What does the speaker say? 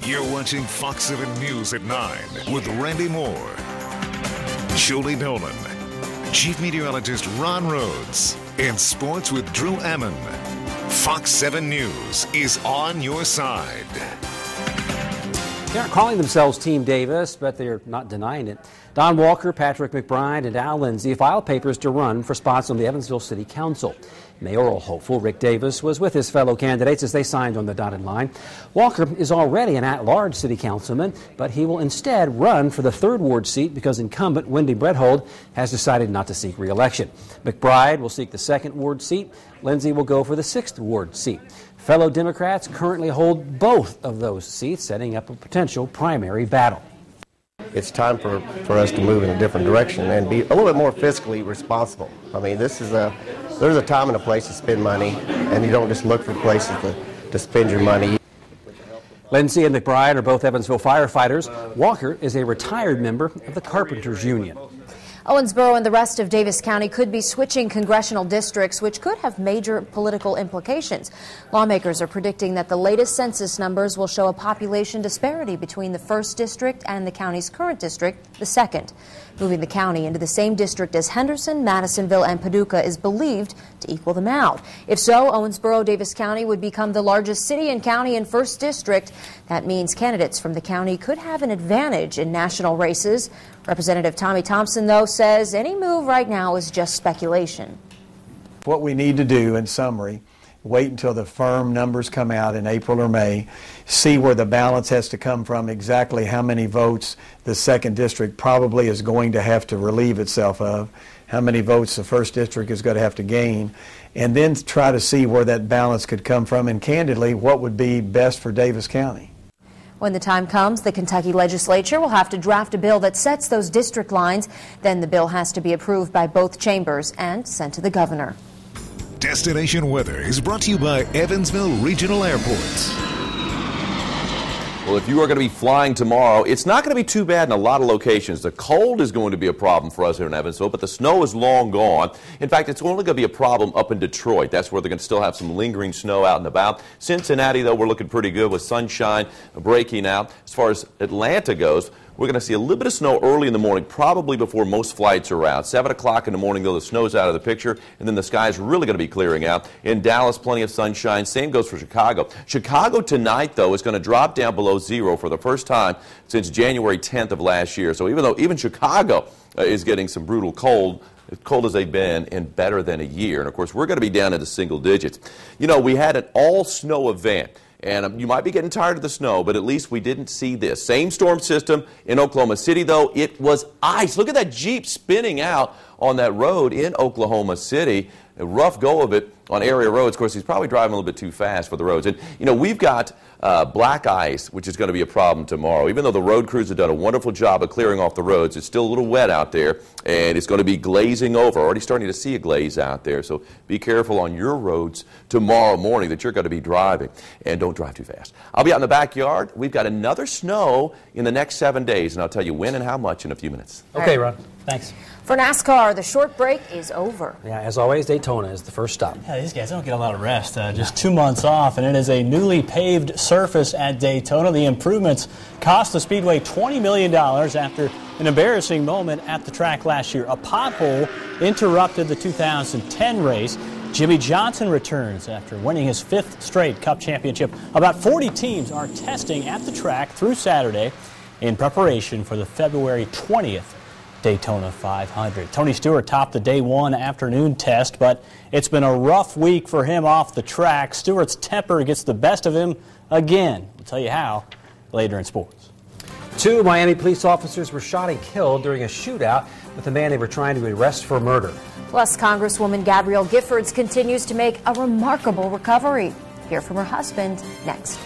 You're watching Fox 7 News at 9 with Randy Moore, Julie Nolan, Chief Meteorologist Ron Rhodes, and Sports with Drew Ammon. Fox 7 News is on your side. They aren't calling themselves Team Davis, but they're not denying it. Don Walker, Patrick McBride, and Al Lindsay filed papers to run for spots on the Evansville City Council. Mayoral hopeful Rick Davis was with his fellow candidates as they signed on the dotted line. Walker is already an at-large city councilman, but he will instead run for the 3rd Ward seat because incumbent Wendy Brethold has decided not to seek re-election. McBride will seek the 2nd Ward seat. Lindsay will go for the 6th Ward seat. Fellow Democrats currently hold both of those seats, setting up a potential primary battle. It's time for us to move in a different direction and be a little bit more fiscally responsible. I mean, there's a time and a place to spend money, and you don't just look for places to spend your money. Lindsay and McBride are both Evansville firefighters. Walker is a retired member of the Carpenters Union. Owensboro and the rest of Davis County could be switching congressional districts, which could have major political implications. Lawmakers are predicting that the latest census numbers will show a population disparity between the 1st district and the county's current district, the 2nd. Moving the county into the same district as Henderson, Madisonville, and Paducah is believed to equal them out. If so, Owensboro, Davis County would become the largest city and county in 1st district. That means candidates from the county could have an advantage in national races. Representative Tommy Thompson, though, says any move right now is just speculation. What we need to do, in summary, wait until the firm numbers come out in April or May, see where the balance has to come from, exactly how many votes the 2nd district probably is going to have to relieve itself of, how many votes the 1st district is going to have to gain, and then try to see where that balance could come from, and candidly, what would be best for Davis County. When the time comes, the Kentucky legislature will have to draft a bill that sets those district lines. Then the bill has to be approved by both chambers and sent to the governor. Destination Weather is brought to you by Evansville Regional Airport. Well, if you are going to be flying tomorrow, it's not going to be too bad in a lot of locations. The cold is going to be a problem for us here in Evansville, but the snow is long gone. In fact, it's only going to be a problem up in Detroit. That's where they're going to still have some lingering snow out and about. Cincinnati, though, we're looking pretty good with sunshine breaking out. As far as Atlanta goes, we're going to see a little bit of snow early in the morning, probably before most flights are out. 7 o'clock in the morning, though, the snow's out of the picture, and then the sky's really going to be clearing out. In Dallas, plenty of sunshine. Same goes for Chicago. Chicago tonight, though, is going to drop down below 0 for the first time since January 10th of last year. So even Chicago is getting some brutal cold, as cold as they've been in better than a year. And, of course, we're going to be down into single digits. You know, we had an all-snow event. And you might be getting tired of the snow, but at least we didn't see this. Same storm system in Oklahoma City, though. It was ice. Look at that Jeep spinning out on that road in Oklahoma City. A rough go of it on area roads. Of course, he's probably driving a little bit too fast for the roads. And, you know, we've got black ice, which is going to be a problem tomorrow. Even though the road crews have done a wonderful job of clearing off the roads, it's still a little wet out there, and it's going to be glazing over. Already starting to see a glaze out there. So be careful on your roads tomorrow morning that you're going to be driving. And don't drive too fast. I'll be out in the backyard. We've got another snow in the next 7 days, and I'll tell you when and how much in a few minutes. Okay, Ron. Thanks. For NASCAR, the short break is over. Yeah, as always, Daytona is the first stop. Yeah, these guys don't get a lot of rest. Just 2 months off, and it is a newly paved surface at Daytona. The improvements cost the Speedway $20 million after an embarrassing moment at the track last year. A pothole interrupted the 2010 race. Jimmy Johnson returns after winning his 5th straight Cup championship. About 40 teams are testing at the track through Saturday in preparation for the February 20th Daytona 500. Tony Stewart topped the day 1 afternoon test, but it's been a rough week for him off the track. Stewart's temper gets the best of him again. We'll tell you how later in sports. 2 Miami police officers were shot and killed during a shootout with a man they were trying to arrest for murder. Plus, Congresswoman Gabrielle Giffords continues to make a remarkable recovery. Hear from her husband next.